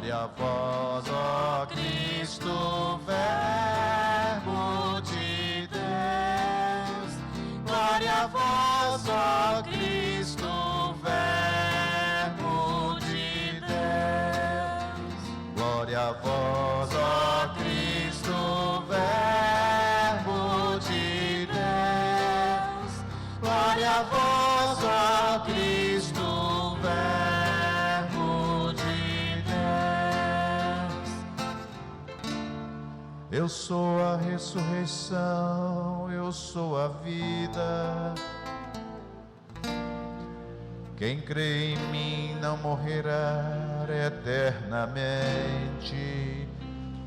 Glória a vós, ó Cristo, Verbo de Deus. Glória a vós, ó Cristo, Verbo de Deus. Glória a vós, ó Cristo, Verbo de Deus. Glória a vós, ó Cristo, Verbo de Deus. Eu sou a ressurreição, eu sou a vida. Quem crê em mim não morrerá eternamente.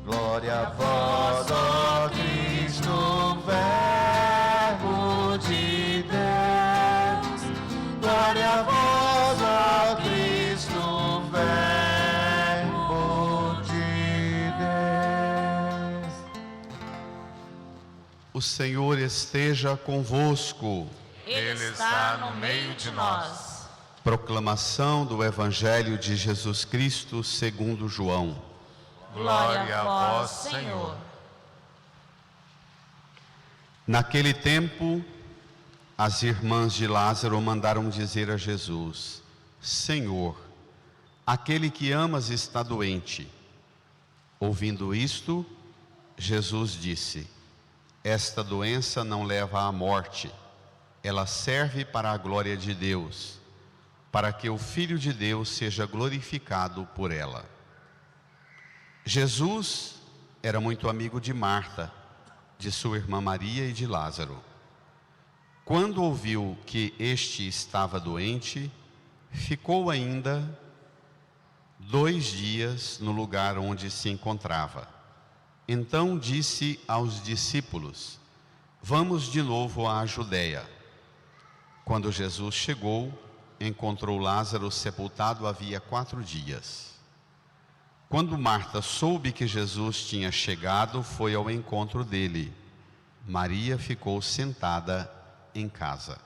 Glória a vós, ó Cristo, Verbo de Deus. Glória a vós, ó Cristo, Verbo de Deus. O Senhor esteja convosco. Ele está no meio de nós. Proclamação do Evangelho de Jesus Cristo segundo João. Glória a vós, Senhor. Naquele tempo, as irmãs de Lázaro mandaram dizer a Jesus: Senhor, aquele que amas está doente. Ouvindo isto, Jesus disse: Esta doença não leva à morte, ela serve para a glória de Deus, para que o Filho de Deus seja glorificado por ela. Jesus era muito amigo de Marta, de sua irmã Maria e de Lázaro. Quando ouviu que este estava doente, ficou ainda 2 dias no lugar onde se encontrava. Então disse aos discípulos: Vamos de novo à Judeia. Quando Jesus chegou, encontrou Lázaro sepultado havia 4 dias. Quando Marta soube que Jesus tinha chegado, foi ao encontro dele. Maria ficou sentada em casa.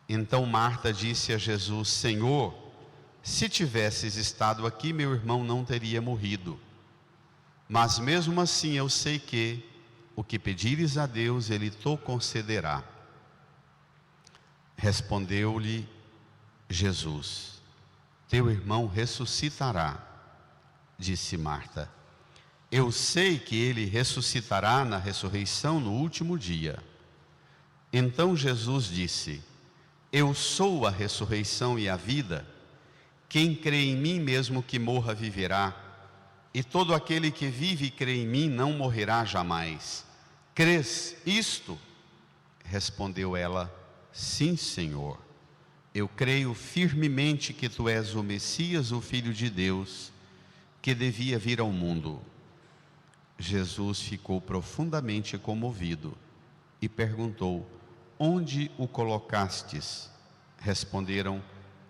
Então Marta disse a Jesus: Senhor, se tivesses estado aqui, meu irmão não teria morrido. Mas mesmo assim eu sei que o que pedires a Deus, Ele te concederá. Respondeu-lhe Jesus: Teu irmão ressuscitará. Disse Marta: Eu sei que ele ressuscitará na ressurreição no último dia. Então Jesus disse: Eu sou a ressurreição e a vida. Quem crê em mim, mesmo que morra, viverá. E todo aquele que vive e crê em mim não morrerá jamais. Crês isto? Respondeu ela: Sim, Senhor. Eu creio firmemente que tu és o Messias, o Filho de Deus, que devia vir ao mundo. Jesus ficou profundamente comovido e perguntou: Onde o colocastes? Responderam: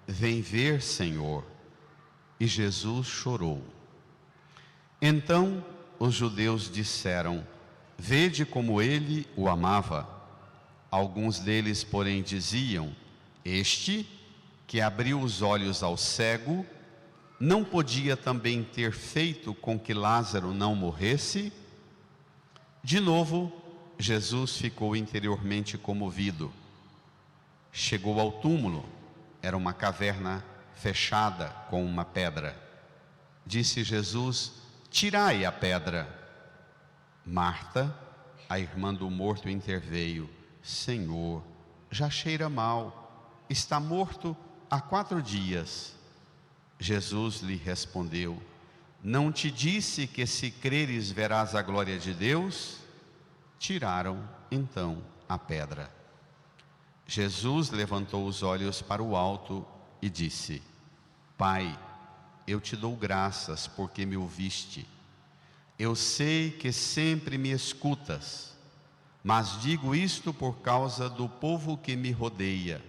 Vem ver, Senhor. E Jesus chorou. Então os judeus disseram: Vede como ele o amava. Alguns deles, porém, diziam: Este que abriu os olhos ao cego, não podia também ter feito com que Lázaro não morresse? De novo, Jesus ficou interiormente comovido. Chegou ao túmulo. Era uma caverna fechada com uma pedra. Disse Jesus: Tirai a pedra. Marta, a irmã do morto, interveio: Senhor, já cheira mal, está morto há 4 dias. Jesus lhe respondeu: Não te disse que se creres verás a glória de Deus? Tiraram então a pedra. Jesus levantou os olhos para o alto e disse: Pai, eu te dou graças porque me ouviste. Eu sei que sempre me escutas, mas digo isto por causa do povo que me rodeia,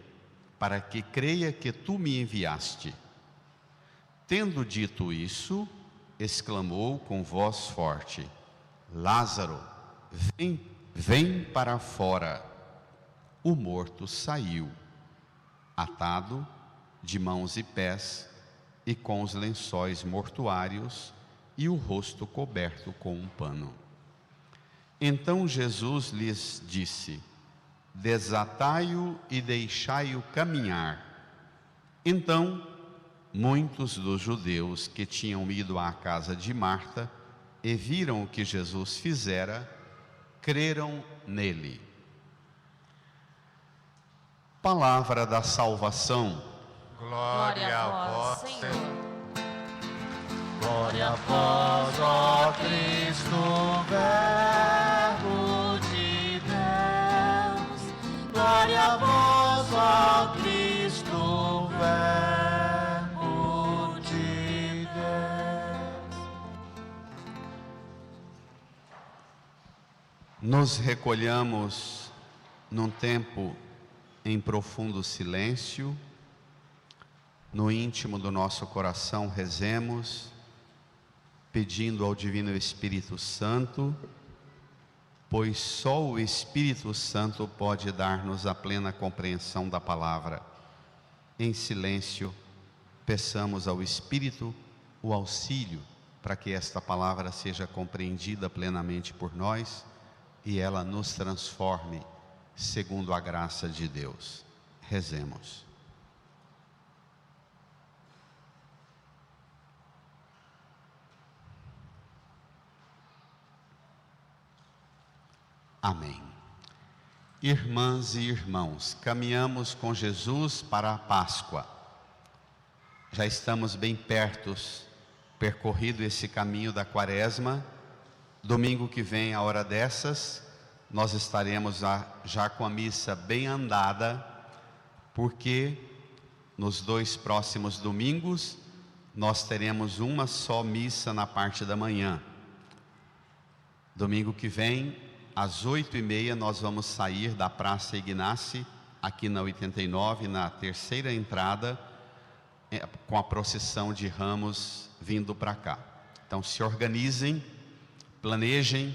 para que creia que tu me enviaste. Tendo dito isso, exclamou com voz forte: Lázaro, vem para fora. O morto saiu, atado de mãos e pés e com os lençóis mortuários e o rosto coberto com um pano. Então Jesus lhes disse: desatai-o e deixai-o caminhar. Então, muitos dos judeus que tinham ido à casa de Marta e viram o que Jesus fizera, creram nele. Palavra da salvação. Glória a vós, Senhor. Glória a vós, ó Cristo, Verbo de Deus. Glória a vós, ó Cristo, Verbo de Deus. Nos recolhamos num tempo em profundo silêncio. No íntimo do nosso coração rezemos, pedindo ao Divino Espírito Santo, pois só o Espírito Santo pode dar-nos a plena compreensão da palavra. Em silêncio, peçamos ao Espírito o auxílio para que esta palavra seja compreendida plenamente por nós e ela nos transforme segundo a graça de Deus. Rezemos. Amém. Irmãs e irmãos, caminhamos com Jesus para a Páscoa. Já estamos bem perto, percorrido esse caminho da Quaresma. Domingo que vem, a hora dessas, nós estaremos já com a missa bem andada, porque nos 2 próximos domingos nós teremos uma só missa na parte da manhã. Domingo que vem, às 8h30, nós vamos sair da Praça Ignace, aqui na 89, na terceira entrada, com a procissão de ramos vindo para cá. Então se organizem, planejem,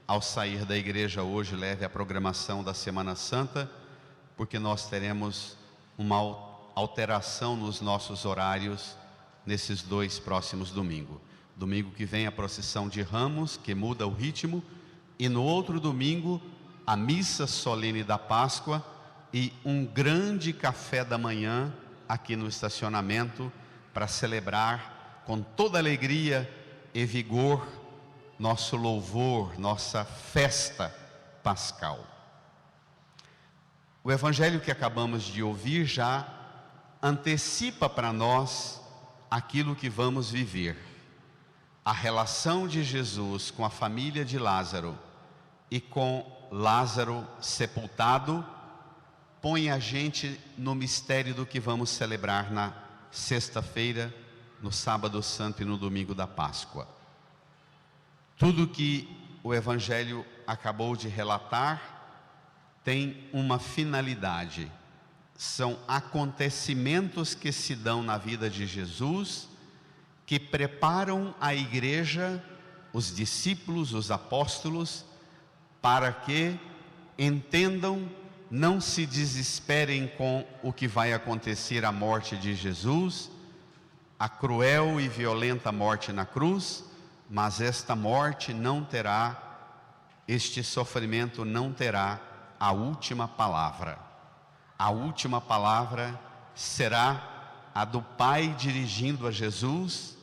ao sair da igreja hoje, leve a programação da Semana Santa, porque nós teremos uma alteração nos nossos horários nesses 2 próximos domingos. Domingo que vem a procissão de ramos, que muda o ritmo, e no outro domingo a missa solene da Páscoa e um grande café da manhã aqui no estacionamento para celebrar com toda alegria e vigor nosso louvor, nossa festa pascal. O evangelho que acabamos de ouvir já antecipa para nós aquilo que vamos viver. A relação de Jesus com a família de Lázaro e com Lázaro sepultado põe a gente no mistério do que vamos celebrar na sexta-feira, no sábado santo e no domingo da Páscoa. Tudo que o evangelho acabou de relatar tem uma finalidade. São acontecimentos que se dão na vida de Jesus, que preparam a igreja, os discípulos, os apóstolos, para que entendam, não se desesperem com o que vai acontecer, a morte de Jesus, a cruel e violenta morte na cruz, mas esta morte não terá, este sofrimento não terá a última palavra. A última palavra será a do Pai dirigindo a Jesus,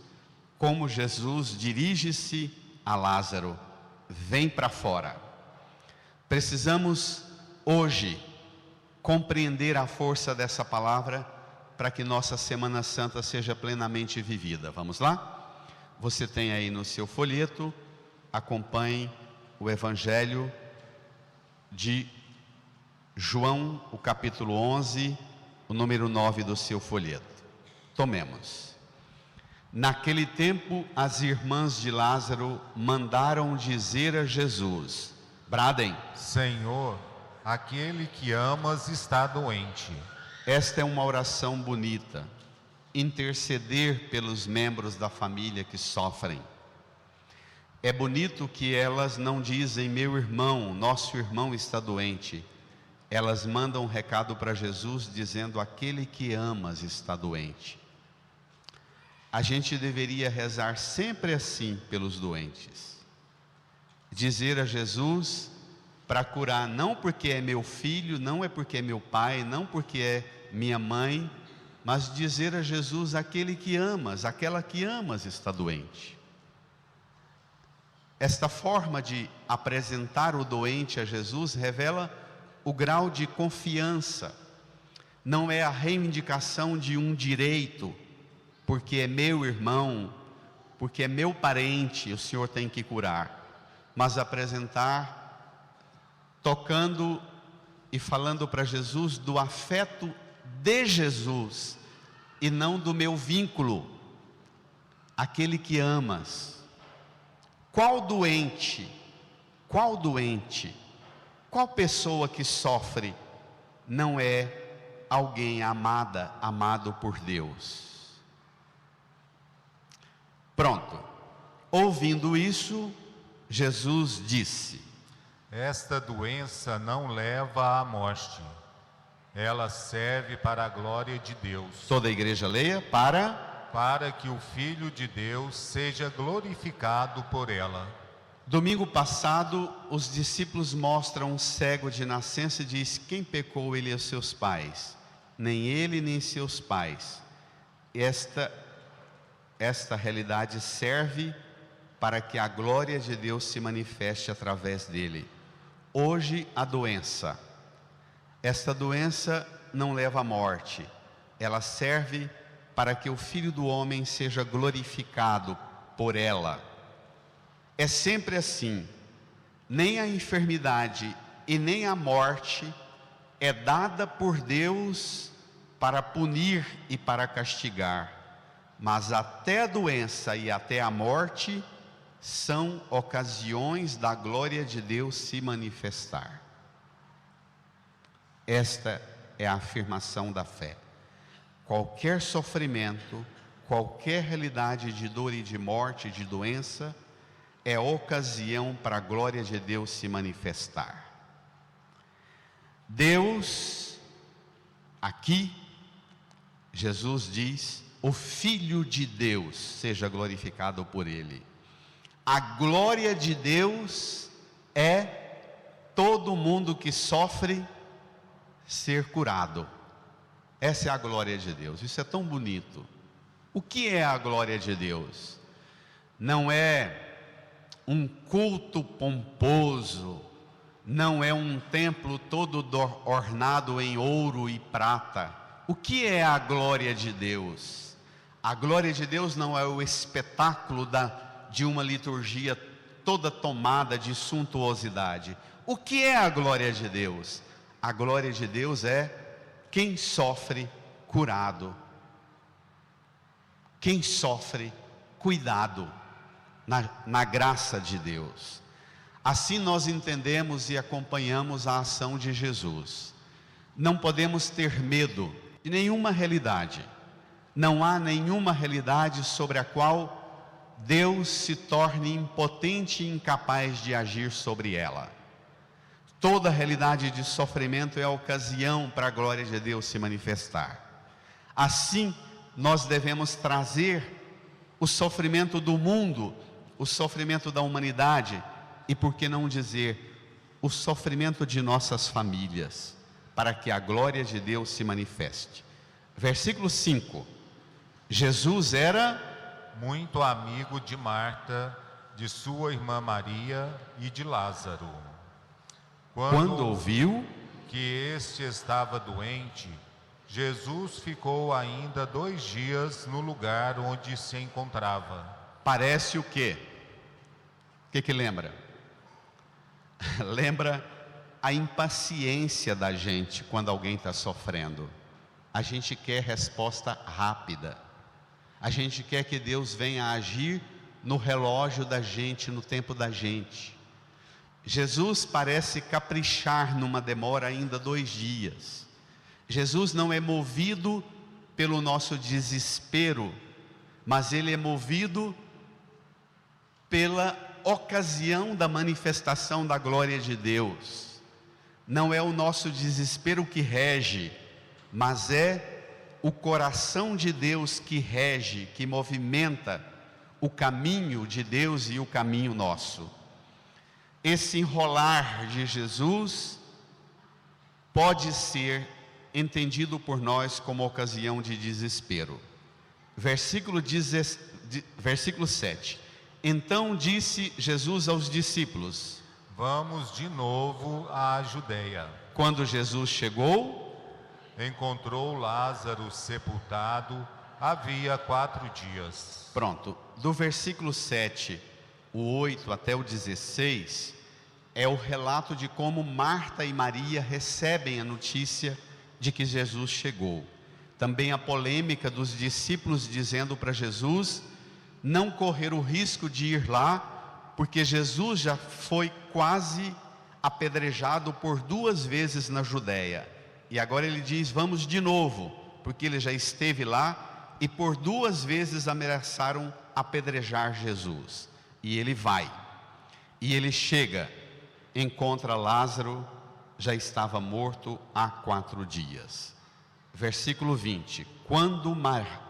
como Jesus dirige-se a Lázaro: vem para fora. Precisamos hoje compreender a força dessa palavra para que nossa Semana Santa seja plenamente vivida. Vamos lá? Você tem aí no seu folheto, acompanhe o Evangelho de João, o capítulo 11, o número 9 do seu folheto. Tomemos. Naquele tempo, as irmãs de Lázaro mandaram dizer a Jesus: bradem, Senhor, aquele que amas está doente. Esta é uma oração bonita. Interceder pelos membros da família que sofrem. É bonito que elas não dizem: meu irmão, nosso irmão está doente. Elas mandam um recado para Jesus dizendo: aquele que amas está doente. a gente deveria rezar sempre assim pelos doentes. Dizer a Jesus para curar, não porque é meu filho, não é porque é meu pai, não porque é minha mãe, mas dizer a Jesus: aquele que amas, aquela que amas está doente. Esta forma de apresentar o doente a Jesus revela o grau de confiança. Não é a reivindicação de um direito, porque é meu irmão, porque é meu parente, o Senhor tem que curar. Mas apresentar, tocando e falando para Jesus do afeto de Jesus e não do meu vínculo, aquele que amas. Qual doente, qual pessoa que sofre não é alguém amado por Deus? Pronto, ouvindo isso, Jesus disse: esta doença não leva à morte, ela serve para a glória de Deus. Toda a igreja leia: para que o Filho de Deus seja glorificado por ela. Domingo passado, os discípulos mostram um cego de nascença e diz: quem pecou, ele e os seus pais? Nem ele, nem seus pais. Esta realidade serve para que a glória de Deus se manifeste através dele. Hoje, a doença. Esta doença não leva à morte. Ela serve para que o Filho do Homem seja glorificado por ela. É sempre assim. Nem a enfermidade e nem a morte é dada por Deus para punir e para castigar, mas até a doença e até a morte são ocasiões da glória de Deus se manifestar. Esta é a afirmação da fé. Qualquer sofrimento, qualquer realidade de dor e de morte, de doença, é ocasião para a glória de Deus se manifestar. Deus, aqui, Jesus diz: o Filho de Deus seja glorificado por ele. A glória de Deus é todo mundo que sofre ser curado. Essa é a glória de Deus. Isso é tão bonito. O que é a glória de Deus? Não é um culto pomposo, não é um templo todo ornado em ouro e prata. O que é a glória de Deus? A glória de Deus não é o espetáculo de uma liturgia toda tomada de suntuosidade. O que é a glória de Deus? A glória de Deus é quem sofre curado, quem sofre cuidado na graça de Deus. Assim nós entendemos e acompanhamos a ação de Jesus. Não podemos ter medo de nenhuma realidade. Não há nenhuma realidade sobre a qual Deus se torne impotente e incapaz de agir sobre ela. Toda realidade de sofrimento é a ocasião para a glória de Deus se manifestar. Assim, nós devemos trazer o sofrimento do mundo, o sofrimento da humanidade, e por que não dizer, o sofrimento de nossas famílias, para que a glória de Deus se manifeste. Versículo 5. Jesus era muito amigo de Marta, de sua irmã Maria e de Lázaro. Quando ouviu que este estava doente, Jesus ficou ainda 2 dias no lugar onde se encontrava. Parece o quê? O que lembra? Lembra a impaciência da gente quando alguém está sofrendo. A gente quer resposta rápida. A gente quer que Deus venha agir no relógio da gente, no tempo da gente. Jesus parece caprichar numa demora ainda 2 dias. Jesus não é movido pelo nosso desespero, mas Ele é movido pela ocasião da manifestação da glória de Deus. Não é o nosso desespero que rege, mas é o coração de Deus que rege, que movimenta o caminho de Deus e o caminho nosso. Esse enrolar de Jesus pode ser entendido por nós como ocasião de desespero. Versículo 7. Então disse Jesus aos discípulos: Vamos de novo à Judeia. Quando Jesus chegou, encontrou Lázaro sepultado, havia 4 dias. Pronto, do versículo 7, o 8 até o 16, é o relato de como Marta e Maria recebem a notícia de que Jesus chegou. Também a polêmica dos discípulos dizendo para Jesus não correr o risco de ir lá, porque Jesus já foi quase apedrejado por 2 vezes na Judéia. E agora ele diz: vamos de novo, porque ele já esteve lá e por 2 vezes ameaçaram apedrejar Jesus. E ele vai, e ele chega, encontra Lázaro, já estava morto há 4 dias. Versículo 20: quando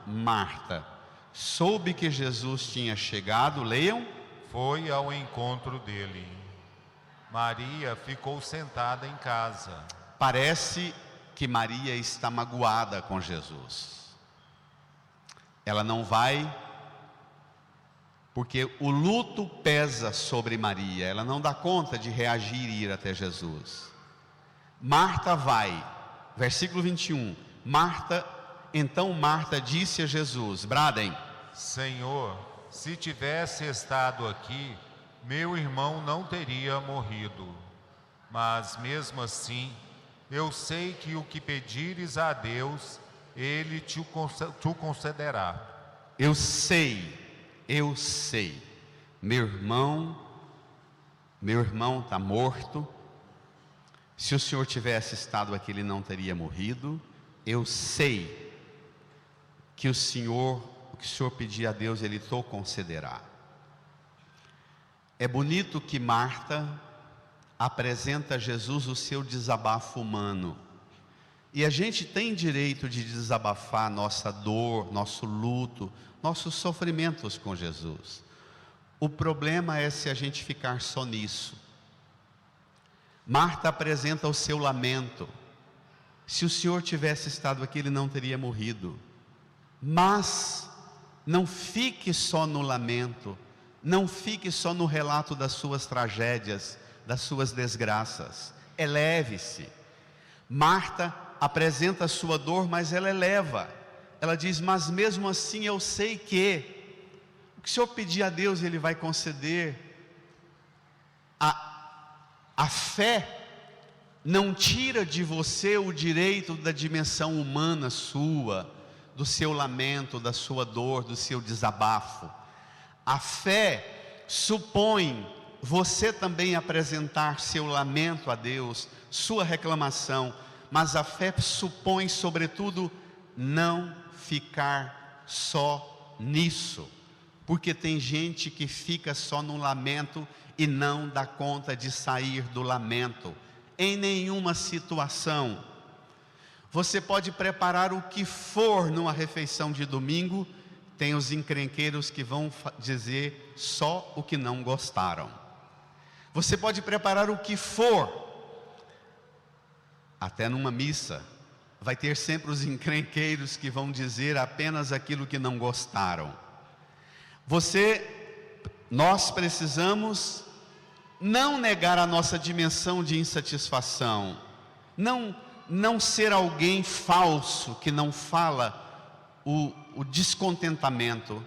Marta soube que Jesus tinha chegado, leiam, foi ao encontro dele. Maria ficou sentada em casa. Parece que Maria está magoada com Jesus. Ela não vai porque o luto pesa sobre Maria. Ela não dá conta de reagir e ir até Jesus. Marta vai. Versículo 21. Então Marta disse a Jesus, bradem: Senhor, se tivesse estado aqui, meu irmão não teria morrido. Mas mesmo assim, eu sei que o que pedires a Deus, Ele te concederá. Eu sei, meu irmão está morto. Se o Senhor tivesse estado aqui, ele não teria morrido. Eu sei que o que o Senhor pedir a Deus, Ele te concederá. É bonito que Marta apresenta a Jesus o seu desabafo humano. E a gente tem direito de desabafar nossa dor, nosso luto, nossos sofrimentos com Jesus. O problema é se a gente ficar só nisso. Marta apresenta o seu lamento. Se o Senhor tivesse estado aqui, ele não teria morrido. Mas não fique só no lamento, não fique só no relato das suas tragédias, das suas desgraças. Eleve-se. Marta apresenta a sua dor, mas ela eleva. Ela diz: mas mesmo assim eu sei que o que o Senhor pedir a Deus, Ele vai conceder. A fé não tira de você o direito da dimensão humana sua, do seu lamento, da sua dor, do seu desabafo. A fé supõe você também apresentar seu lamento a Deus, sua reclamação, mas a fé supõe, sobretudo, não ficar só nisso, porque tem gente que fica só no lamento e não dá conta de sair do lamento, em nenhuma situação. Você pode preparar o que for numa refeição de domingo, tem os encrenqueiros que vão dizer só o que não gostaram. Você pode preparar o que for, até numa missa, vai ter sempre os encrenqueiros que vão dizer apenas aquilo que não gostaram. Nós precisamos não negar a nossa dimensão de insatisfação, não ser alguém falso que não fala o descontentamento,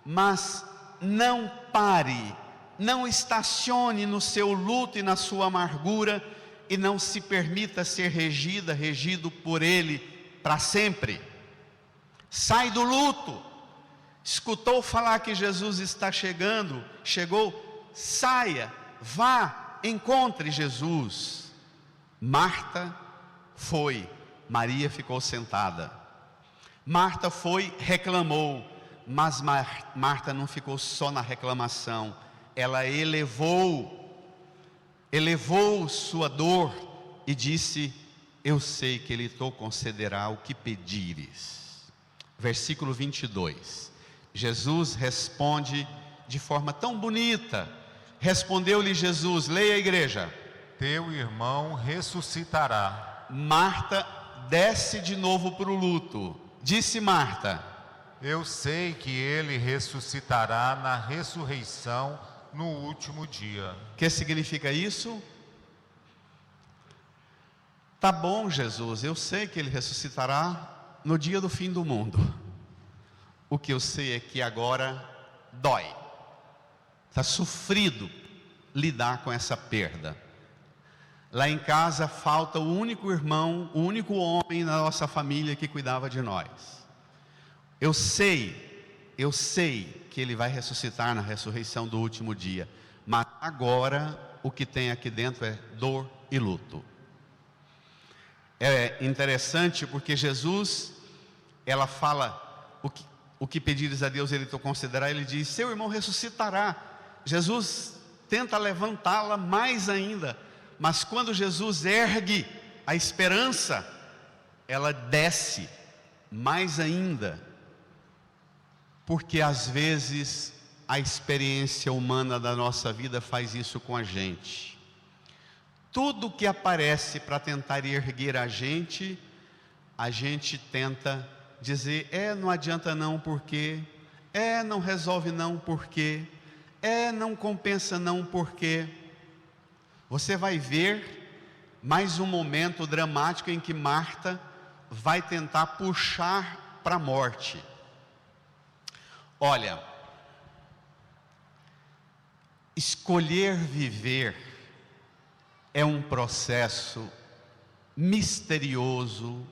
mas não pare, não estacione no seu luto e na sua amargura e não se permita ser regido por ele para sempre. Sai do luto. Escutou falar que Jesus está chegou, saia, vá, encontre Jesus. Marta foi, Maria ficou sentada. Marta foi, reclamou, mas Marta não ficou só na reclamação, ela elevou sua dor e disse: eu sei que Ele te concederá o que pedires. Versículo 22. Jesus responde de forma tão bonita. Respondeu-lhe Jesus, leia a igreja. Teu irmão ressuscitará. Marta desce de novo para o luto. Disse Marta: Eu sei que ele ressuscitará na ressurreição no último dia. O que significa isso? Tá bom, Jesus, eu sei que ele ressuscitará no dia do fim do mundo. O que eu sei é que agora dói. Está sofrido lidar com essa perda. Lá em casa falta o único irmão, o único homem na nossa família que cuidava de nós. Eu sei que ele vai ressuscitar na ressurreição do último dia. Mas agora o que tem aqui dentro é dor e luto. É interessante porque Jesus, ela fala, o que pedires a Deus Ele te concederá. Ele diz, seu irmão ressuscitará. Jesus tenta levantá-la mais ainda. Mas quando Jesus ergue a esperança, ela desce mais ainda. Porque às vezes a experiência humana da nossa vida faz isso com a gente. Tudo que aparece para tentar erguer a gente tenta dizer, não adianta não porque, não resolve não porque, não compensa não porque. Você vai ver mais um momento dramático em que Marta vai tentar puxar para a morte. Olha, escolher viver é um processo misterioso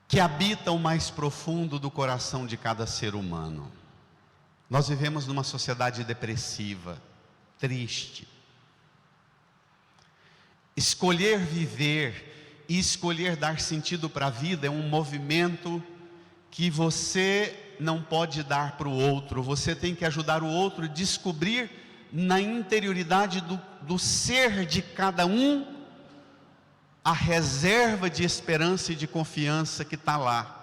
que habita o mais profundo do coração de cada ser humano. Nós vivemos numa sociedade depressiva, triste. Escolher viver e escolher dar sentido para a vida é um movimento que você não pode dar para o outro. Você tem que ajudar o outro a descobrir na interioridade do ser de cada um a reserva de esperança e de confiança que está lá.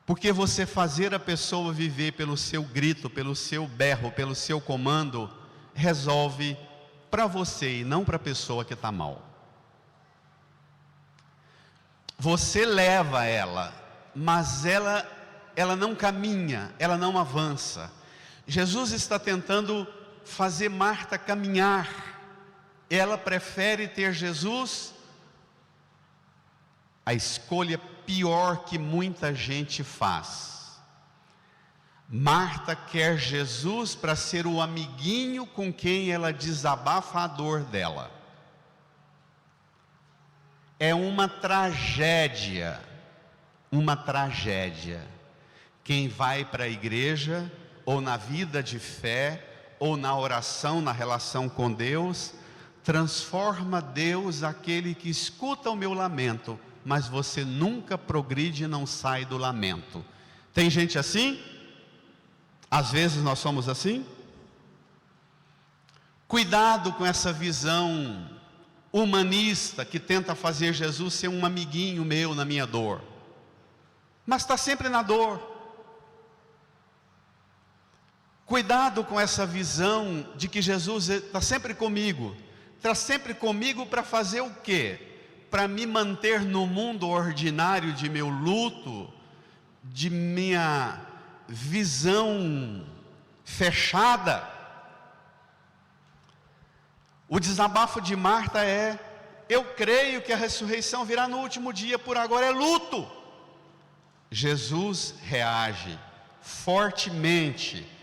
Porque você fazer a pessoa viver pelo seu grito, pelo seu berro, pelo seu comando, resolve para você e não para a pessoa que está mal. Você leva ela, mas ela não caminha, ela não avança. Jesus está tentando fazer Marta caminhar. Ela prefere ter Jesus. A escolha pior que muita gente faz. Marta quer Jesus para ser o amiguinho com quem ela desabafa a dor dela. É uma tragédia. Uma tragédia. Quem vai para a igreja, ou na vida de fé, ou na oração, na relação com Deus, transforma Deus aquele que escuta o meu lamento, mas você nunca progride e não sai do lamento. Tem gente assim? Às vezes nós somos assim? Cuidado com essa visão humanista que tenta fazer Jesus ser um amiguinho meu na minha dor, mas está sempre na dor. Cuidado com essa visão de que Jesus está sempre comigo. Está sempre comigo para fazer o quê? Para me manter no mundo ordinário de meu luto, de minha visão fechada. O desabafo de Marta é: eu creio que a ressurreição virá no último dia, por agora é luto. Jesus reage fortemente.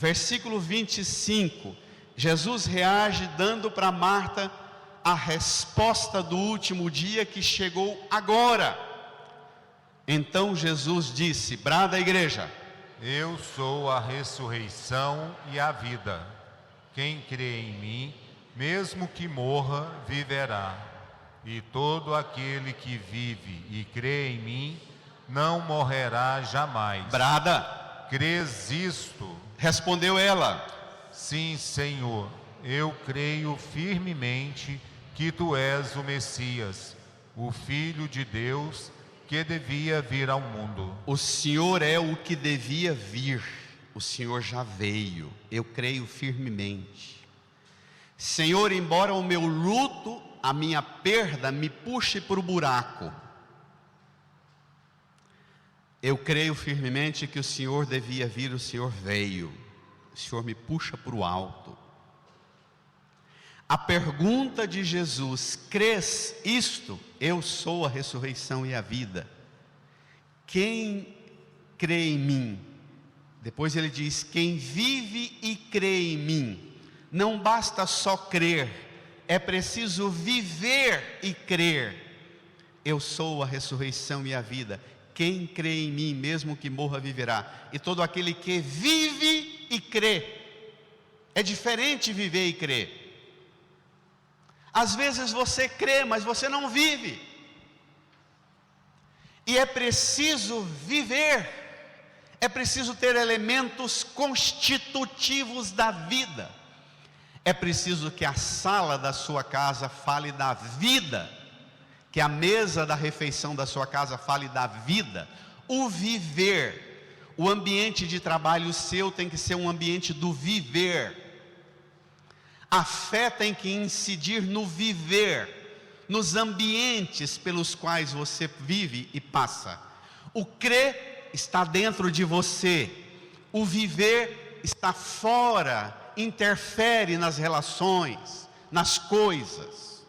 Versículo 25, Jesus reage dando para Marta a resposta do último dia que chegou agora. Então Jesus disse, brada a igreja: Eu sou a ressurreição e a vida. Quem crê em mim, mesmo que morra, viverá. E todo aquele que vive e crê em mim, não morrerá jamais. Brada. Crês isto? Respondeu ela: Sim, Senhor, eu creio firmemente que tu és o Messias, o Filho de Deus, que devia vir ao mundo. O Senhor é o que devia vir, o Senhor já veio, eu creio firmemente. Senhor, embora o meu luto, a minha perda me puxe para o buraco, eu creio firmemente que o Senhor devia vir, o Senhor veio, o Senhor me puxa para o alto. A pergunta de Jesus: crês isto? Eu sou a ressurreição e a vida. Quem crê em mim? Depois ele diz: quem vive e crê em mim. Não basta só crer, é preciso viver e crer. Eu sou a ressurreição e a vida. Quem crê em mim, mesmo que morra, viverá. E todo aquele que vive e crê. É diferente viver e crer. Às vezes você crê, mas você não vive. E é preciso viver. É preciso ter elementos constitutivos da vida. É preciso que a sala da sua casa fale da vida. Que a mesa da refeição da sua casa fale da vida. O viver. O ambiente de trabalho seu tem que ser um ambiente do viver. A fé tem que incidir no viver, nos ambientes pelos quais você vive e passa. O crer está dentro de você, o viver está fora, interfere nas relações, nas coisas.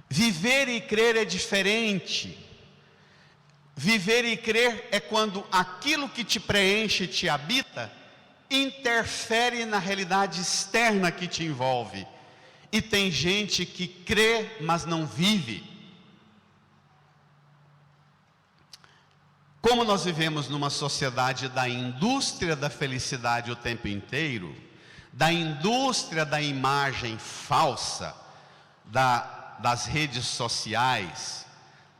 Viver e crer é diferente. Viver e crer é quando aquilo que te preenche, te habita, interfere na realidade externa que te envolve. E tem gente que crê, mas não vive. Como nós vivemos numa sociedade da indústria da felicidade o tempo inteiro, da indústria da imagem falsa, das redes sociais,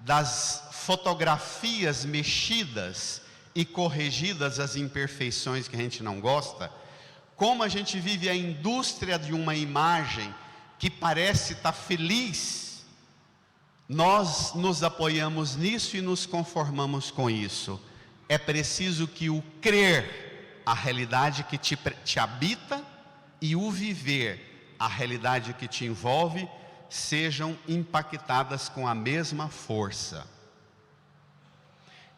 das fotografias mexidas e corrigidas as imperfeições que a gente não gosta, como a gente vive a indústria de uma imagem que parece estar feliz, nós nos apoiamos nisso e nos conformamos com isso. É preciso que o crer, a realidade que te habita, e o viver, a realidade que te envolve, sejam impactadas com a mesma força.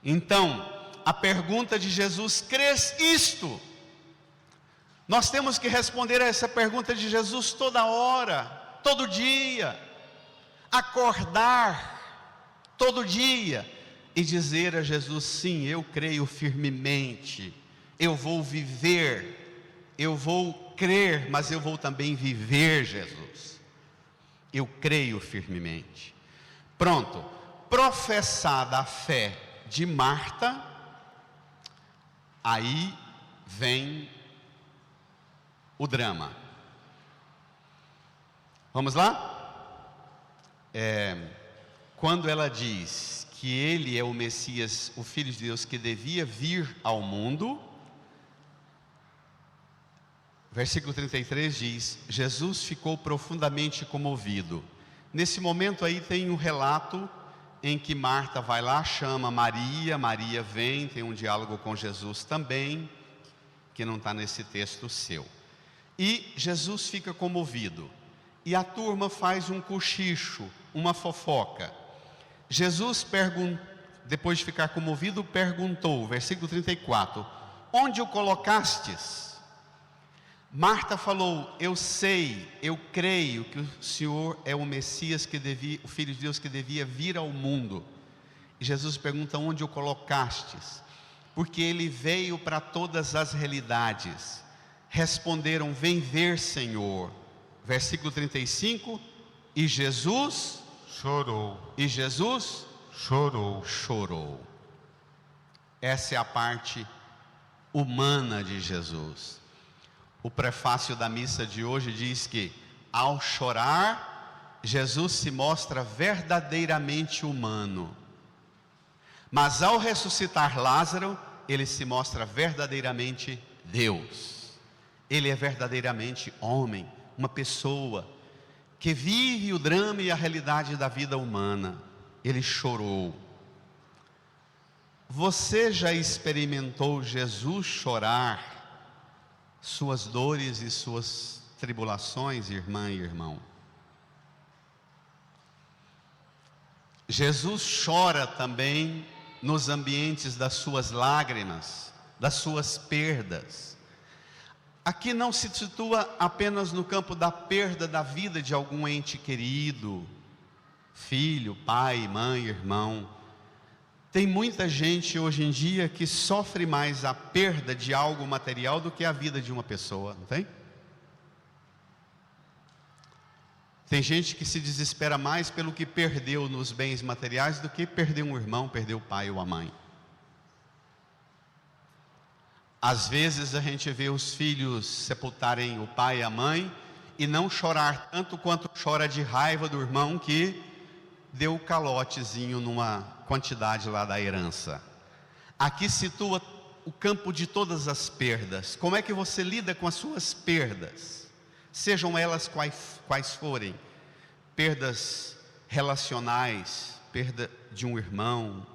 Então, a pergunta de Jesus: crês isto? Nós temos que responder a essa pergunta de Jesus toda hora, todo dia. Acordar todo dia e dizer a Jesus: sim, eu creio firmemente, eu vou viver, eu vou crer, mas eu vou também viver, Jesus. Eu creio firmemente. Pronto, professada a fé de Marta, aí vem o drama. Vamos lá? Quando ela diz que ele é o Messias, o Filho de Deus, que devia vir ao mundo, versículo 33 diz: Jesus ficou profundamente comovido. Nesse momento aí tem um relato em que Marta vai lá, chama Maria, Maria vem, tem um diálogo com Jesus também, que não está nesse texto seu. E Jesus fica comovido, e a turma faz um cochicho, uma fofoca. Jesus, depois de ficar comovido, perguntou, versículo 34, onde o colocastes? Marta falou: eu sei, eu creio que o Senhor é o Messias, o Filho de Deus que devia vir ao mundo. E Jesus pergunta: onde o colocastes? Porque ele veio para todas as realidades. Responderam: vem ver, Senhor. Versículo 35, e Jesus chorou. E Jesus chorou. Essa é a parte humana de Jesus. O prefácio da missa de hoje diz que, ao chorar, Jesus se mostra verdadeiramente humano. Mas ao ressuscitar Lázaro, ele se mostra verdadeiramente Deus. Ele é verdadeiramente homem, uma pessoa que vive o drama e a realidade da vida humana. Ele chorou. Você já experimentou Jesus chorar suas dores e suas tribulações, irmã e irmão? Jesus chora também nos ambientes das suas lágrimas, das suas perdas. Aqui não se situa apenas no campo da perda da vida de algum ente querido, filho, pai, mãe, irmão. Tem muita gente hoje em dia que sofre mais a perda de algo material do que a vida de uma pessoa, não tem? Tem gente que se desespera mais pelo que perdeu nos bens materiais do que perdeu um irmão, perdeu o pai ou a mãe. Às vezes a gente vê os filhos sepultarem o pai e a mãe e não chorar tanto quanto chora de raiva do irmão que deu o calotezinho numa quantidade lá da herança. Aqui situa o campo de todas as perdas. Como é que você lida com as suas perdas? Sejam elas quais forem. Perdas relacionais, perda de um irmão,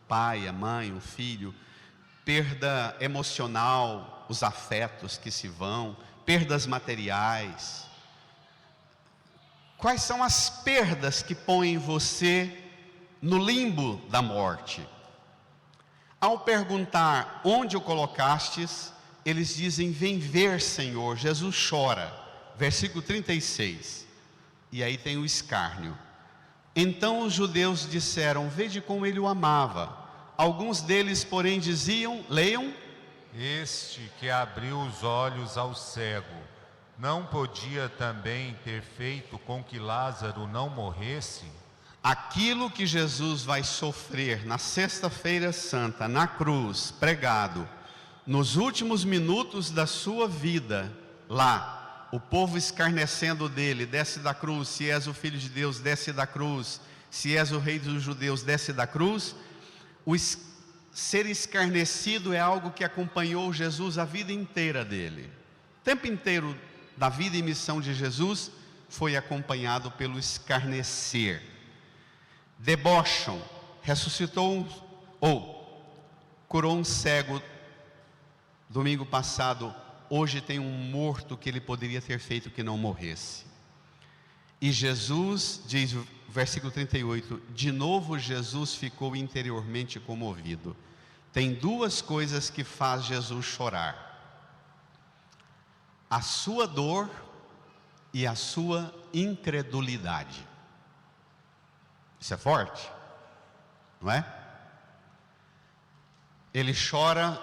pai, a mãe, um filho, perda emocional, os afetos que se vão, perdas materiais. Quais são as perdas que põem você no limbo da morte? Ao perguntar onde o colocastes, eles dizem: vem ver, Senhor. Jesus chora. Versículo 36. E aí tem o escárnio. Então os judeus disseram: vede como ele o amava. Alguns deles, porém, diziam, leiam: este que abriu os olhos ao cego, não podia também ter feito com que Lázaro não morresse? Aquilo que Jesus vai sofrer na sexta-feira santa, na cruz, pregado, nos últimos minutos da sua vida, lá, o povo escarnecendo dele: desce da cruz, se és o Filho de Deus, desce da cruz, se és o Rei dos Judeus, desce da cruz. O ser escarnecido é algo que acompanhou Jesus a vida inteira dele. O tempo inteiro da vida e missão de Jesus foi acompanhado pelo escarnecer. Debocham, ressuscitou curou um cego domingo passado, hoje tem um morto que ele poderia ter feito que não morresse. E Jesus, diz o versículo 38, de novo Jesus ficou interiormente comovido. Tem duas coisas que faz Jesus chorar: a sua dor e a sua incredulidade. Isso é forte, não é? Ele chora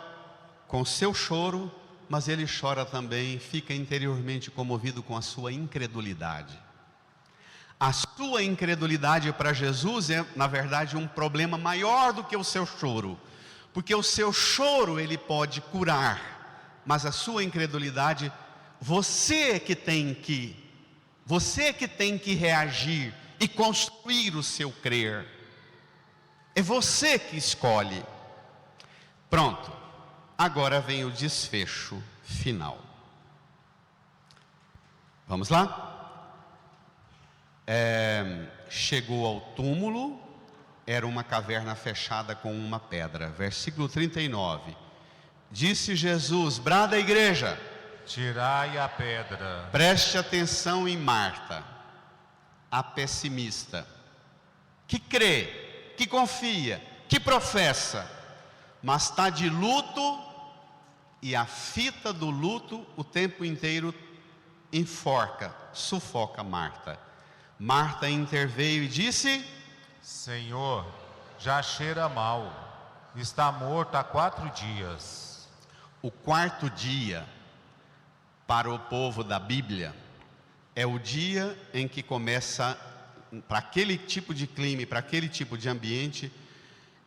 com o seu choro, mas ele chora também, fica interiormente comovido com a sua incredulidade. A sua incredulidade para Jesus é, na verdade, um problema maior do que o seu choro, porque o seu choro ele pode curar, mas a sua incredulidade, você é que tem que reagir e construir o seu crer. É você que escolhe. Pronto, agora vem o desfecho final. Vamos lá? Chegou ao túmulo, era uma caverna fechada com uma pedra. Versículo 39. Disse Jesus: brada a igreja, tirai a pedra. Preste atenção em Marta, a pessimista, que crê, que confia, que professa, mas está de luto, e a fita do luto o tempo inteiro enforca, sufoca Marta. Marta interveio e disse: Senhor, já cheira mal, está morto há 4 dias. O quarto dia, para o povo da Bíblia, é o dia em que começa, para aquele tipo de clima, para aquele tipo de ambiente,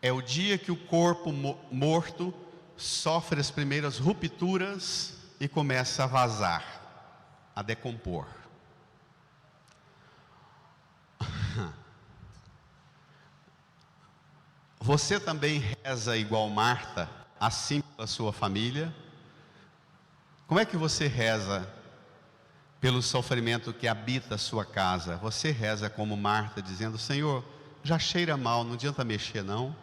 é o dia que o corpo morto sofre as primeiras rupturas e começa a vazar, a decompor. Você também reza igual Marta, assim pela sua família? Como é que você reza pelo sofrimento que habita a sua casa, você reza como Marta, dizendo: Senhor, já cheira mal, não adianta mexer não.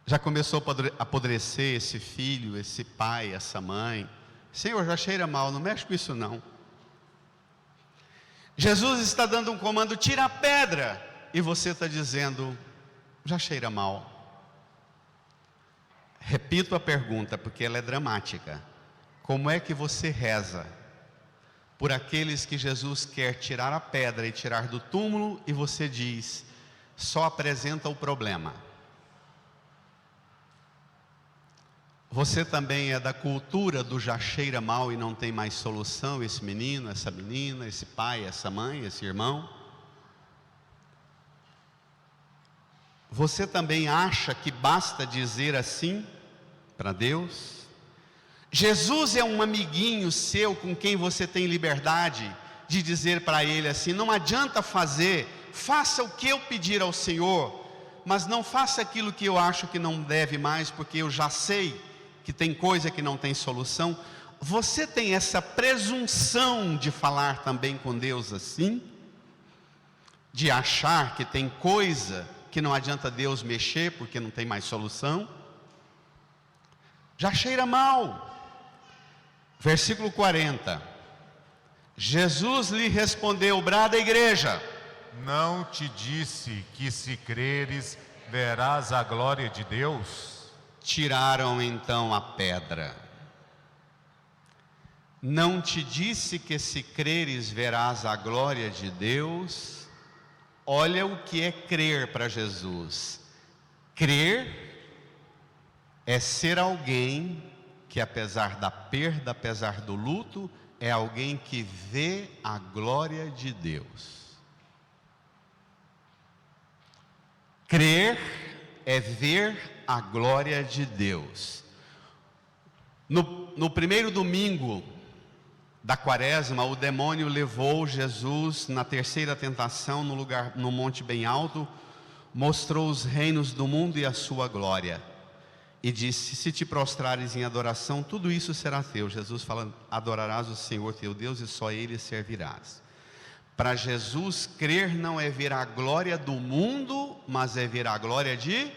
Já começou a apodrecer esse filho, esse pai, essa mãe. Senhor, já cheira mal, não mexe com isso não. Jesus está dando um comando: tira a pedra, e você está dizendo: já cheira mal. Repito a pergunta, porque ela é dramática. Como é que você reza por aqueles que Jesus quer tirar a pedra e tirar do túmulo, e você diz: só apresenta o problema? Você também é da cultura do já cheira mal e não tem mais solução, esse menino, essa menina, esse pai, essa mãe, esse irmão? Você também acha que basta dizer assim para Deus? Jesus é um amiguinho seu com quem você tem liberdade de dizer para ele assim: não adianta fazer, faça o que eu pedir ao Senhor, mas não faça aquilo que eu acho que não deve mais, porque eu já sei que tem coisa que não tem solução. Você tem essa presunção de falar também com Deus assim? De achar que tem coisa que não adianta Deus mexer porque não tem mais solução? Já cheira mal. Versículo 40. Jesus lhe respondeu: brada a igreja. Não te disse que se creres verás a glória de Deus? Tiraram então a pedra. Não te disse que se creres verás a glória de Deus? Olha o que é crer para Jesus. Crer é ser alguém que, apesar da perda, apesar do luto, é alguém que vê a glória de Deus. Crer é ver a glória de Deus. No primeiro domingo da quaresma, o demônio levou Jesus na terceira tentação, no monte bem alto, mostrou os reinos do mundo e a sua glória, e disse: se te prostrares em adoração, tudo isso será teu. Jesus fala: adorarás o Senhor teu Deus e só Ele servirás. Para Jesus, crer não é ver a glória do mundo, mas é ver a glória de...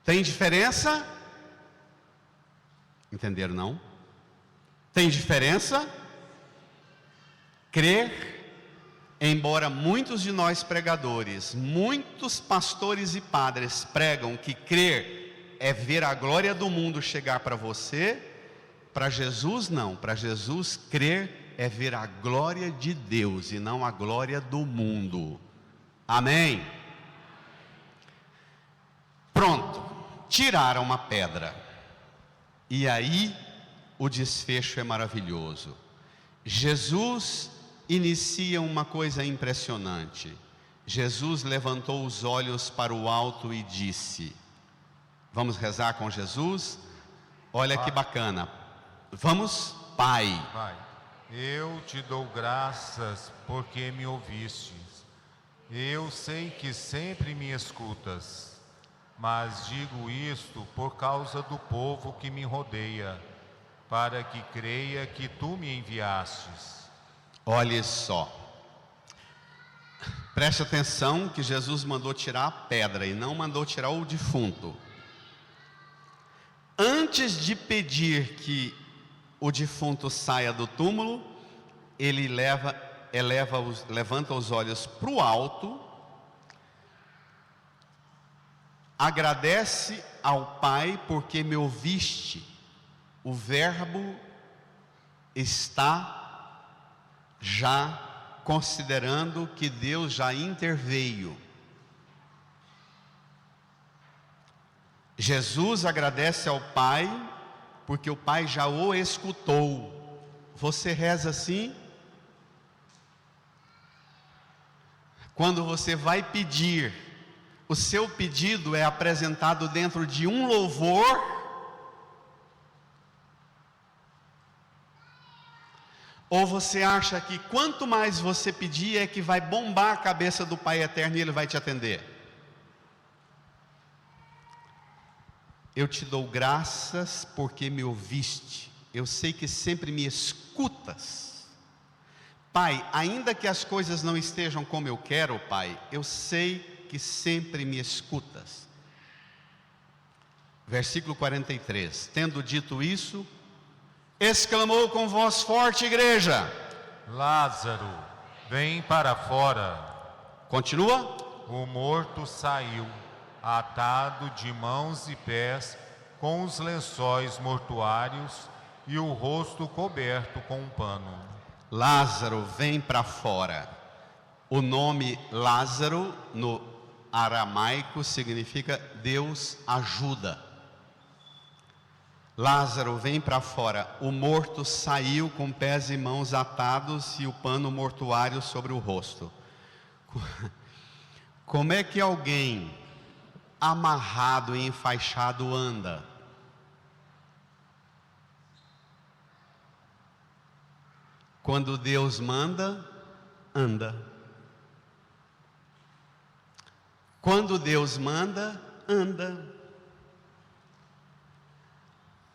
Tem diferença? Entenderam não? Tem diferença? Crer, embora muitos de nós pregadores, muitos pastores e padres pregam que crer é ver a glória do mundo chegar para você, para Jesus não. Para Jesus, crer é ver a glória de Deus e não a glória do mundo. Amém? Pronto. Tiraram uma pedra, e aí o desfecho é maravilhoso. Jesus inicia uma coisa impressionante. Jesus levantou os olhos para o alto e disse: vamos rezar com Jesus? Olha que bacana. Vamos, Pai. Pai, eu te dou graças porque me ouvistes. Eu sei que sempre me escutas, mas digo isto por causa do povo que me rodeia, para que creia que tu me enviastes. Olhe só, preste atenção que Jesus mandou tirar a pedra e não mandou tirar o defunto. Antes de pedir que o defunto saia do túmulo, ele levanta os olhos para o alto, agradece ao Pai porque me ouviste. O verbo está já considerando que Deus já interveio. Jesus agradece ao Pai porque o Pai já o escutou. Você reza assim? Quando você vai pedir, o seu pedido é apresentado dentro de um louvor, ou você acha que quanto mais você pedir é que vai bombar a cabeça do Pai Eterno e Ele vai te atender? Eu te dou graças porque me ouviste. eu sei que sempre me escutas. Pai, ainda que as coisas não estejam como eu quero, Pai, eu sei que sempre me escutas. Versículo 43. Tendo dito isso, exclamou com voz forte, igreja: Lázaro, vem para fora. Continua. O morto saiu, atado de mãos e pés, com os lençóis mortuários e o rosto coberto com um pano. Lázaro, vem para fora. O nome Lázaro no aramaico significa Deus ajuda. Lázaro, vem para fora. O morto saiu com pés e mãos atados e o pano mortuário sobre o rosto. Como é que alguém amarrado e enfaixado anda? Quando Deus manda, anda. Quando Deus manda, anda.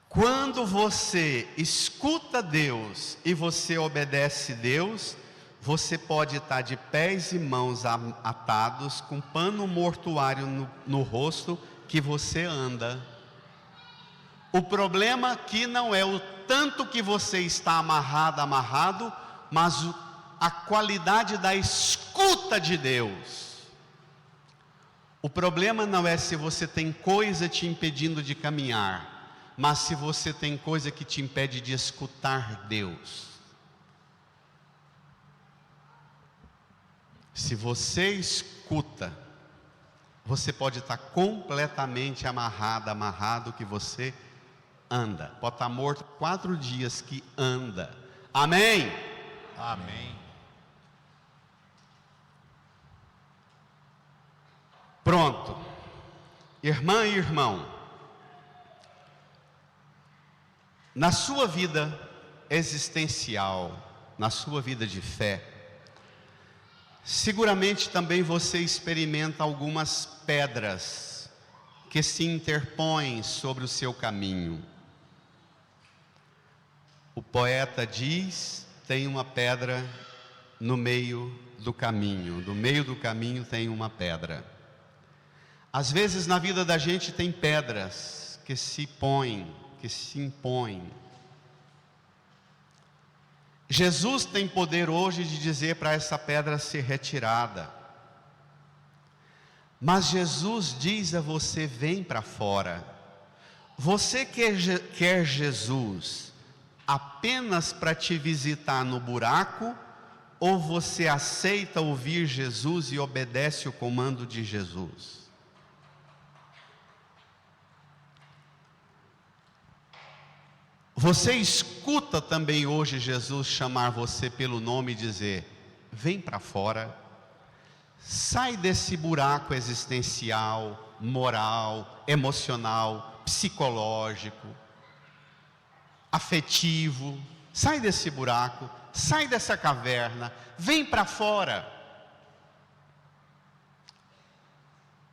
Quando você escuta Deus e você obedece Deus, você pode estar de pés e mãos atados, com pano mortuário no rosto, que você anda. O problema aqui não é o tanto que você está amarrado, mas a qualidade da escuta de Deus. O problema não é se você tem coisa te impedindo de caminhar, mas se você tem coisa que te impede de escutar Deus. Se você escuta, você pode estar completamente amarrado que você anda. Pode estar morto 4 dias que anda. Amém? Amém. Pronto. Irmã e irmão, na sua vida existencial, na sua vida de fé, seguramente também você experimenta algumas pedras que se interpõem sobre o seu caminho. O poeta diz: tem uma pedra no meio do caminho. No meio do caminho tem uma pedra. Às vezes na vida da gente tem pedras que se põem, que se impõem. Jesus tem poder hoje de dizer para essa pedra ser retirada. Mas Jesus diz a você: vem para fora. Você quer Jesus apenas para te visitar no buraco, ou você aceita ouvir Jesus e obedece o comando de Jesus? Você escuta também hoje Jesus chamar você pelo nome e dizer: vem para fora, sai desse buraco existencial, moral, emocional, psicológico, afetivo, sai desse buraco, sai dessa caverna, vem para fora.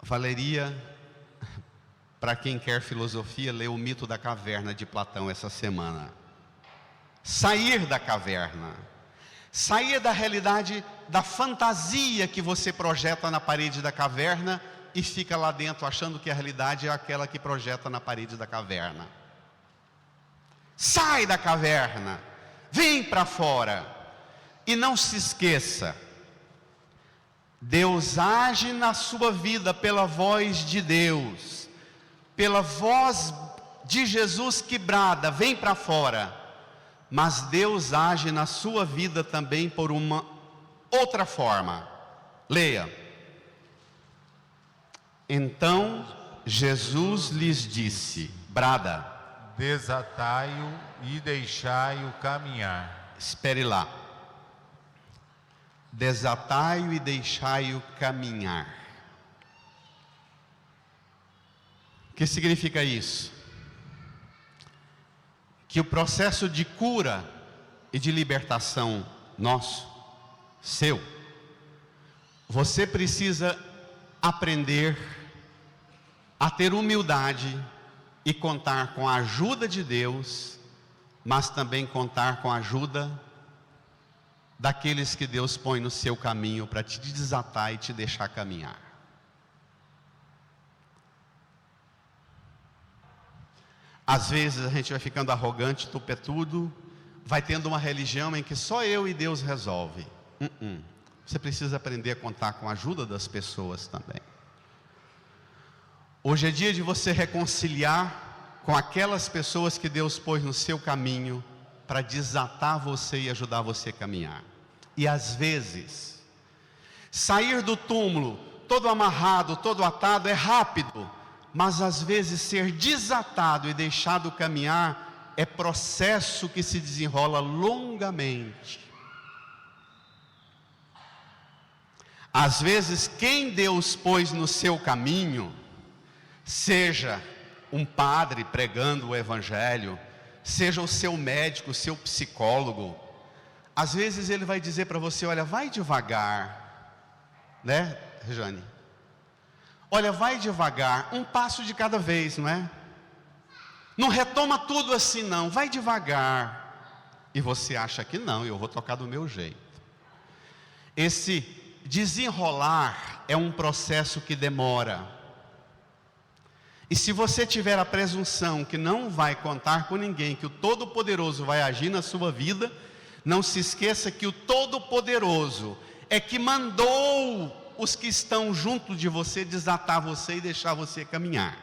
Valeria, para quem quer filosofia, leu O Mito da Caverna de Platão essa semana. Sair da caverna, sair da realidade, da fantasia que você projeta na parede da caverna e fica lá dentro achando que a realidade é aquela que projeta na parede da caverna. Sai da caverna, vem para fora. E não se esqueça, Deus age na sua vida pela voz de Deus, pela voz de Jesus que brada: vem para fora. Mas Deus age na sua vida também por uma outra forma. Leia. Então Jesus lhes disse, brada: desatai-o e deixai-o caminhar. Espere lá. Desatai-o e deixai-o caminhar. O que significa isso? Que o processo de cura e de libertação nosso, seu, você precisa aprender a ter humildade e contar com a ajuda de Deus mas também contar com a ajuda daqueles que Deus põe no seu caminho para te desatar e te deixar caminhar. Às vezes a gente vai ficando arrogante, tupetudo, vai tendo uma religião em que só eu e Deus resolve. Você precisa aprender a contar com a ajuda das pessoas também. Hoje é dia de você reconciliar com aquelas pessoas que Deus pôs no seu caminho para desatar você e ajudar você a caminhar. E às vezes, sair do túmulo todo amarrado, todo atado é rápido, mas às vezes ser desatado e deixado caminhar é processo que se desenrola longamente. Às vezes quem Deus pôs no seu caminho, seja um padre pregando o evangelho, seja o seu médico, o seu psicólogo, às vezes ele vai dizer para você: olha, vai devagar, né, Rejane? Olha, vai devagar, um passo de cada vez, não é? Não retoma tudo assim não, vai devagar. E você acha que não, eu vou tocar do meu jeito. Esse desenrolar é um processo que demora. E se você tiver a presunção que não vai contar com ninguém, que o Todo-Poderoso vai agir na sua vida, não se esqueça que o Todo-Poderoso é que mandou os que estão junto de você desatar você e deixar você caminhar.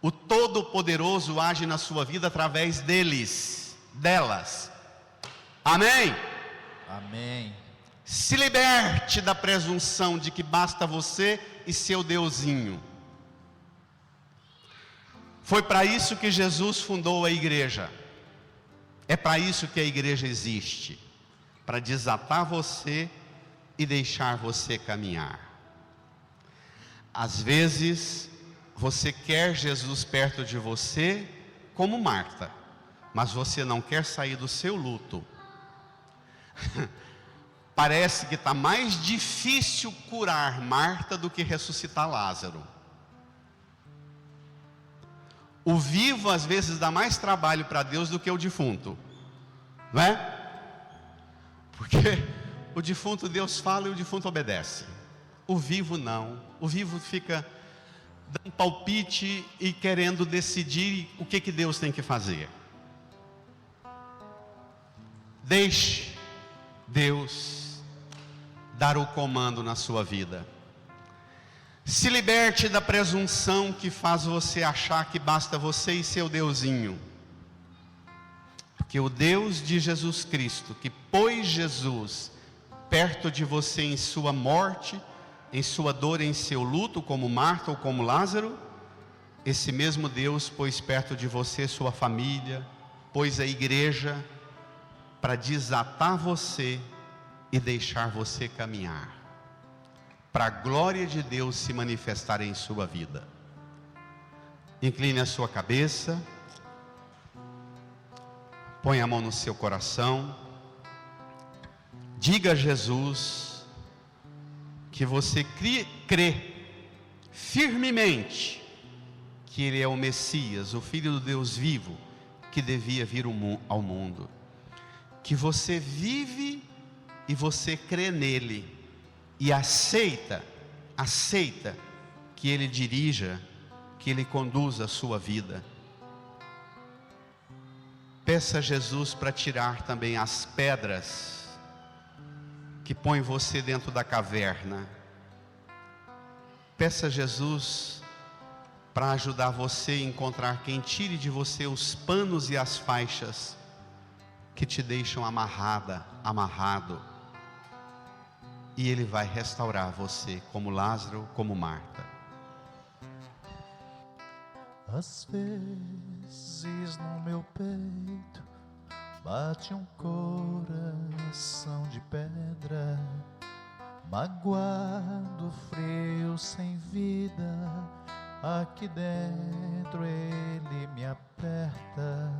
O Todo-Poderoso age na sua vida através delas. Amém? Amém. Se liberte da presunção de que basta você e seu Deusinho. Foi para isso que Jesus fundou a igreja. É para isso que a igreja existe, para desatar você e deixar você caminhar. Às vezes você quer Jesus perto de você como Marta, mas você não quer sair do seu luto. Parece que está mais difícil curar Marta do que ressuscitar Lázaro. O vivo às vezes dá mais trabalho para Deus do que o defunto, não é? Porque o defunto Deus fala e o defunto obedece. O vivo não. O vivo fica dando palpite e querendo decidir o que Deus tem que fazer. Deixe Deus dar o comando na sua vida. Se liberte da presunção que faz você achar que basta você e seu Deusinho. Porque o Deus de Jesus Cristo, que pôs Jesus perto de você em sua morte, em sua dor, em seu luto, como Marta ou como Lázaro, esse mesmo Deus pôs perto de você sua família, pôs a igreja para desatar você e deixar você caminhar, para a glória de Deus se manifestar em sua vida. Incline a sua cabeça, põe a mão no seu coração, diga a Jesus que você crê firmemente que Ele é o Messias, o Filho do Deus vivo, que devia vir ao mundo. Que você vive e você crê nele e aceita que Ele dirija, que Ele conduza a sua vida. Peça a Jesus para tirar também as pedras que põe você dentro da caverna. Peça a Jesus para ajudar você a encontrar quem tire de você os panos e as faixas que te deixam amarrado. E Ele vai restaurar você, como Lázaro, como Marta. Às vezes no meu peito bate um coração de pedra, magoado, frio, sem vida. Aqui dentro ele me aperta,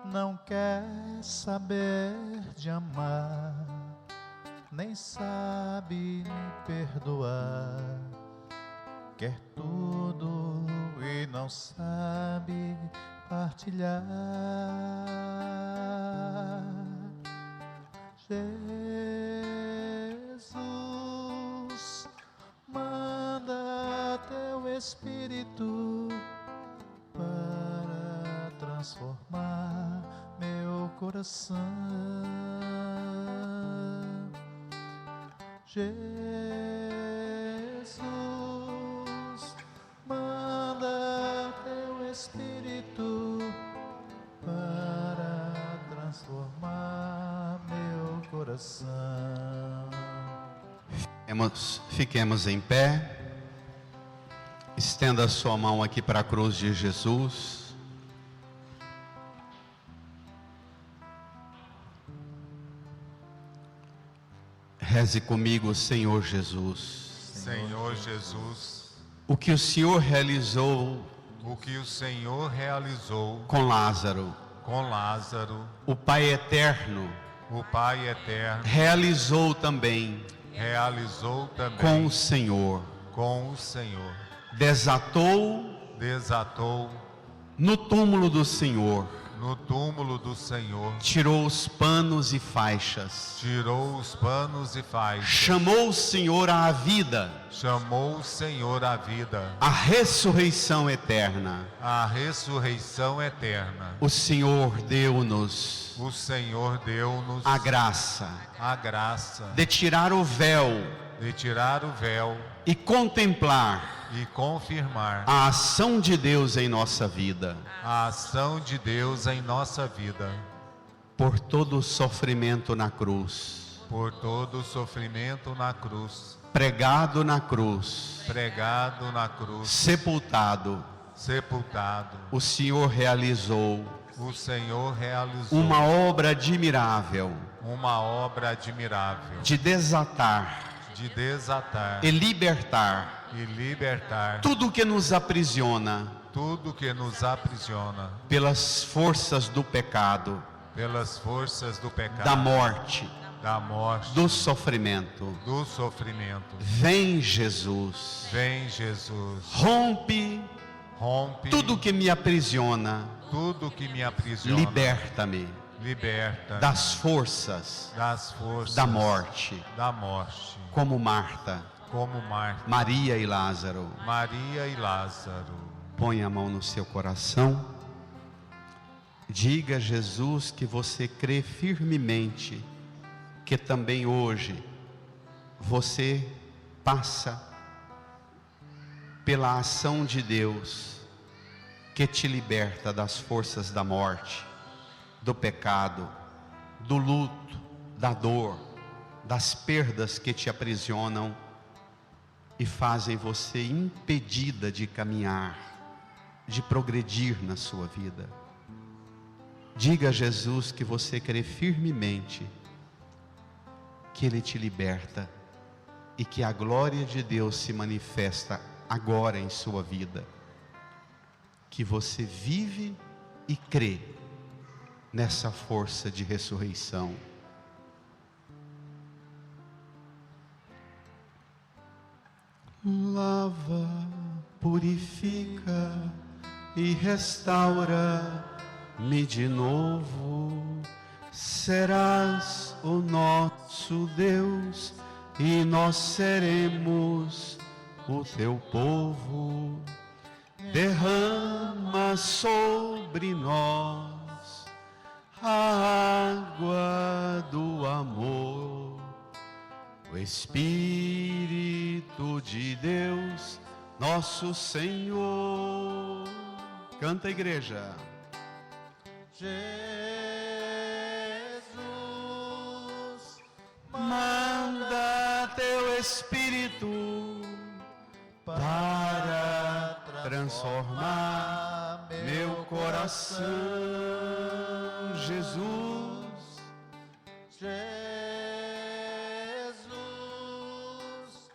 não quer saber de amar, nem sabe me perdoar. Quer tudo e não sabe partilhar. Jesus, manda teu Espírito para transformar meu coração. Jesus, manda teu Espírito para transformar meu coração. Fiquemos em pé. Estenda a sua mão aqui para a cruz de Jesus. Reze comigo, Senhor Jesus. Senhor Jesus, O que o Senhor realizou o que o Senhor realizou com Lázaro, com Lázaro, o Pai eterno o Pai eterno realizou também realizou também com o Senhor. com o Senhor. Desatou no túmulo do Senhor, No túmulo do Senhor, tirou os panos e faixas, tirou os panos e faixas, chamou o Senhor à vida, chamou o Senhor à vida, à ressurreição eterna. à ressurreição eterna. O Senhor deu-nos O Senhor deu-nos a graça a graça de tirar o véu de tirar o véu e contemplar e confirmar a ação de Deus em nossa vida. a ação de Deus em nossa vida, Por todo o sofrimento na cruz, por todo o sofrimento na cruz, pregado na cruz, pregado na cruz, sepultado, sepultado, o Senhor realizou o Senhor realizou uma obra admirável uma obra admirável de desatar de desatar e libertar e libertar tudo que nos aprisiona tudo que nos aprisiona pelas forças do pecado, pelas forças do pecado, da morte, da morte, do sofrimento. do sofrimento. Vem, Jesus, Vem, Jesus, rompe rompe tudo que me aprisiona, tudo que me aprisiona, liberta-me liberta das forças das forças da morte, da morte, como Marta, como Marta, Maria e Lázaro. Maria e Lázaro. Põe a mão no seu coração. Diga a Jesus que você crê firmemente que também hoje você passa pela ação de Deus que te liberta das forças da morte, do pecado, do luto, da dor, das perdas que te aprisionam e fazem você impedida de caminhar, de progredir na sua vida. Diga a Jesus que você crê firmemente que Ele te liberta e que a glória de Deus se manifesta agora em sua vida, que você vive e crê nessa força de ressurreição. Lava, purifica e restaura-me de novo. Serás o nosso Deus e nós seremos o teu povo. Derrama sobre nós a água do amor, o Espírito de Deus, nosso Senhor. Canta, igreja. Jesus, manda teu Espírito para transformar meu coração. Jesus, Jesus,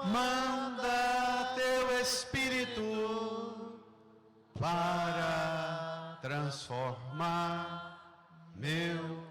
manda teu Espírito para transformar meu